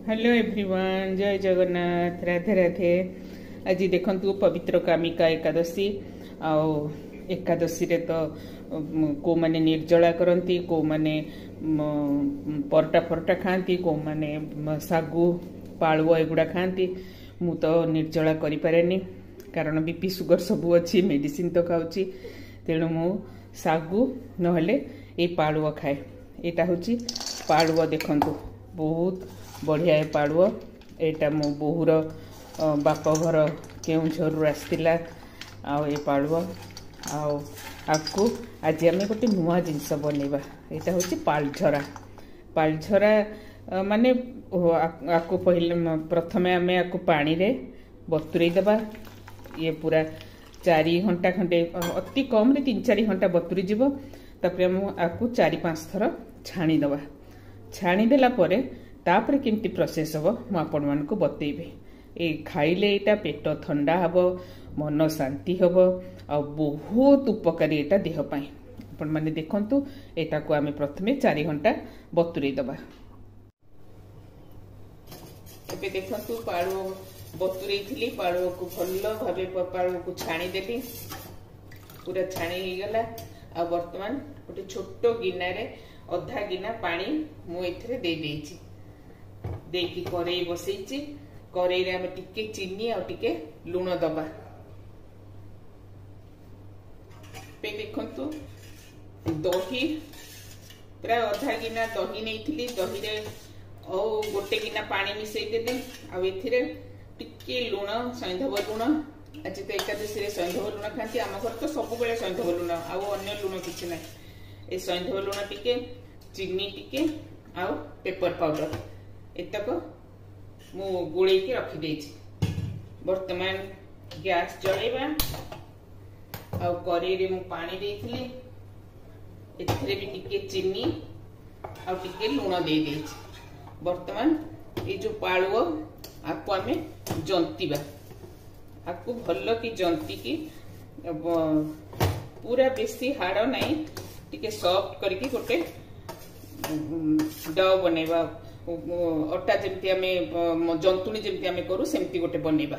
Hello everyone, जय जगन्नाथ, राधे राधे। आज देखंतु पवित्र कामिका एकादशी। आओ एकादशी रे तो को माने निर्जला करती, को माने परटा फरटा खाती, को माने सागु पालुआ एगुड़ा खाती। मु तो निर्जला करि पारेनी कारण बीपी सुगर सबू अच्छी, मेडिसिन तो खाऊची। तेणु मु सागु नहले ए पालुआ खाए। एटा होची पालुआ, देखंतु बहुत बढ़िया है पालुआ। एटा मो बोहूर बाप घर केउझर आसला ये पालुआ। आपको आज आम गोटे नुआ जिनस बनवा। यहाँ हूँ पालझरा। पालझरा माने आपको पहले प्रथमे आम आपको पानी रे बतुरई देबा। ये पूरा 4 घंटा खंडे, अति कम रे 3-4 घंटा बतुरी जीव। तापर हम आपको 4-5 थर छाणी दबा। छाणी देला परे तापर केमती प्रोसेस हम मु आपण मानकु बतेइबे। ए खाइले एटा पेट ठंडा हबो, मन शांति हबो आ बहुत उपकारी एटा देह पाई। आपण माने देखंतु एटा को आमे प्रथमे 4 घंटा बतुरई दबा। एबे देखंतु पाळो बतुरई थिली, पाळो को भल्लो भाबे पाळो को छाणी देली। पूरा छाणी हो गला। आ वर्तमान गोटे छोटो गिना रे अधा गिना पानी मु एथरे दे देइची। देकी करेई बसैची। करेई रे हम टिके चीनी आ टिके लूण दबा। पे देखंतु दही पूरा अधा गिना दही नैथिली। दही रे ओ गोटे गिना पानी मिसई देली। आ एथिरे टिके लूण, सैंधव लूण। आज तो एकादशी रे सैंधव लूण खाती। आम घर तो सब बेले सैंधव लूण, आ अन्य लूण किछि नै। ए सैंधव लूण टिके, चीनी टिके आ पेपर पाउडर एतक मु गोले के रखी देछि। वर्तमान गैस जळेबा। आ करेई रे मु पानी देइथिली। एथिरे भी टिके चीनी आ टिके लूण दे देछि। वर्तमान ए जो पाळुओ आपको आमे जंतीबा। आपको भल्लो की जंती की पूरा बेसी हाड़ नहीं, टिके सॉफ्ट करके गोटे डो बनेबा। अटा जमती आमे जंतुणी जमती आमे करू सेमती गोटे बनेबा।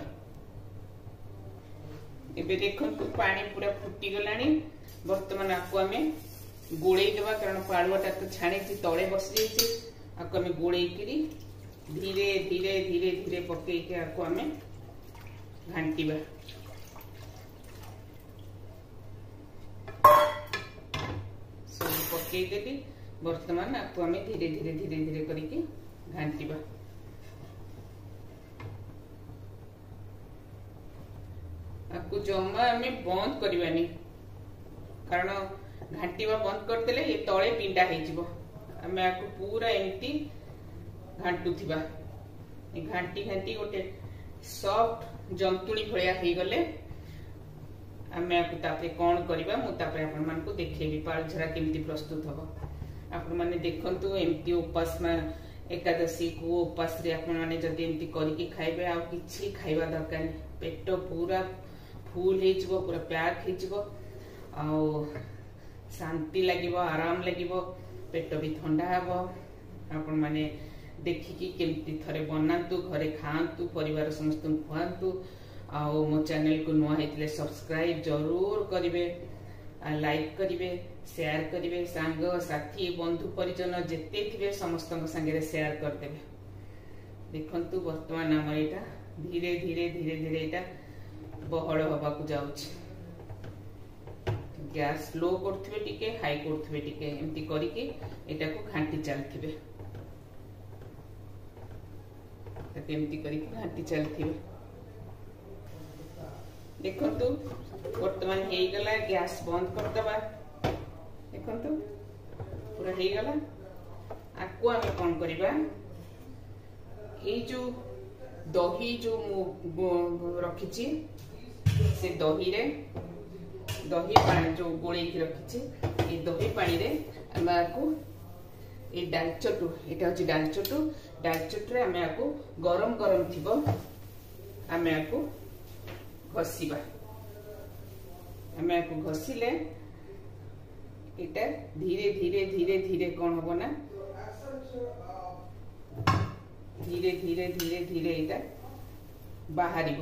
एबे देखंतु पानी पूरा फुटी गलानी। वर्तमान आपको आमे गोळेई देबा कारण पाळुआटा तो छाणी तळे बसी जाइछि। आपको आमे गोळेई करी धीरे धीरे धीरे धीरे पकई के आपको आमे घांटीबा। सब पकई देली। वर्तमान आपको आमे धीरे धीरे धीरे धीरे करके घांटीबा। आपको जमा आमे बंद करबानी कारण घांटीबा बंद कर देले ये तळे पिंडा हे जिवो। आमे आपको पूरा एमती घांटुथिबा। ए घांटी घांटी गोटे सॉफ्ट जंतुणी भलिया हे गले आमे आपको तापे कोन करबा मु तापे आपण मान को देखेबी पालझरा केमती प्रस्तुत हबो। आपण माने देखंतु एमती उपास में एकादशी को उपास रे आपण माने जदी एमती करके खाइबे आ किछि खाइबा दरकार नै। पेट पूरा फुल हे जिवो, पूरा प्याक हे जिवो आ शांति लागिवो, आराम लागिवो, पेट भी ठंडा हबो। आपण माने देखिकी केमती थरे बनातु, घरे खांतु, परिवार समस्त खुआंतु। आ मो चैनल को नुआ हेतले सब्सक्राइब जरूर करिवे, लाइक करिवे, शेयर करिवे। सांग साथी बंधु परिजन जेते थिबे समस्त संगे शेयर कर देबे। देखंतु वर्तमान हमर एटा धीरे धीरे धीरे धीरे एटा बहळ होबा को जाउछि। गैस लो करथिबे टिके, हाई करथिबे टिके, एमती करिके एटा को घांटी चलथिबे। एमती करिके घांटी चलथिबे। देखंतु वर्तमान हे गला। गैस बंद कर दबा। देखंतु पूरा हे गला। आको आमे कोन करबा, ए जो दही जो मु रखिछि से दही रे, दही पानी जो गोळेई के रखिछि, ए दही पानी रे आमे आको ए डालचटू, एटा होछि डालचटू। डालचटू रे आमे आको गरम गरम थिबो आमे आको घसीबा। आमे आको घसीले एटा धीरे धीरे धीरे धीरे कौन हम ना धीरे धीरे धीरे धीरे एटा बाहर।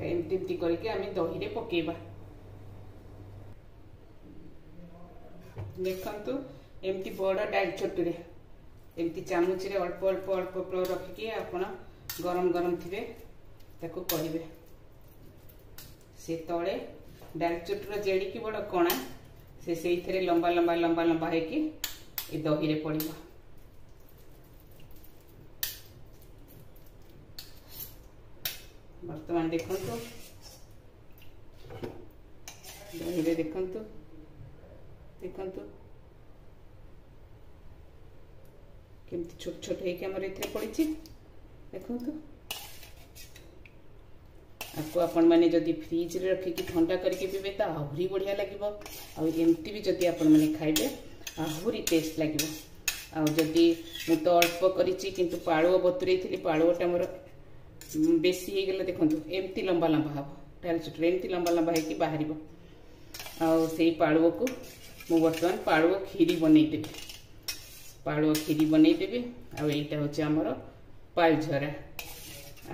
एमती करके आम दही रे पकेबा। देखंतु एमती बड़ डाल चटुरे एमती चामच रे अल्प अल्प अल्प अल्प रखिकी आपण गरम गरम थिबे ताको करिवे। से तळे डाल चटुर जेडी की बड़ कणा से सेइथरे लंबा लंबा लंबा लंबा है कि ए दही रे पड़िबा। वर्तमान देखंतु दही रे देखंतु देखंतु केमती छोट छोट है कि हमर इथे पड़िछि। देखंतु आपको आपण माने जदि फ्रिज रे रखि कि ठंडा करके पीबे त आहुरी बढ़िया लागिबो। आ एमती भी जदि आपण माने खाइबे आहुरी टेस्ट लागिबो। आ जदि मु तो अल्प करिछि किंतु पाळुओ बतुरै थिली पाळुओटा मोर बेसी हो गला। देखो एमती लंबा लंबा हम डाल चटुर एमती लंबा लंबा है कि बाहर आई पाड़ुओ को मु बर्तमान पाड़ुओ खीरी बनईदेवी। पाड़ुओ खीरी बनईदेवी आईटा हूँ आमर पालझरा।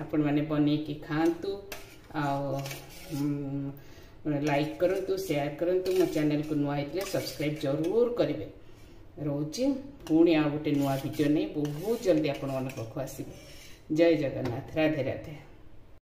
आपण मैंने बनईकी खातु लाइक करंतु शेयर करंतु मो चैनल को नुआ होते सब्सक्राइब जरूर करेंगे। रोचे पुणी आ गोटे नुआ वीडियो नहीं बहुत जल्दी आपण मन पाखु आसबे। जय जगन्नाथ। राधे राधे।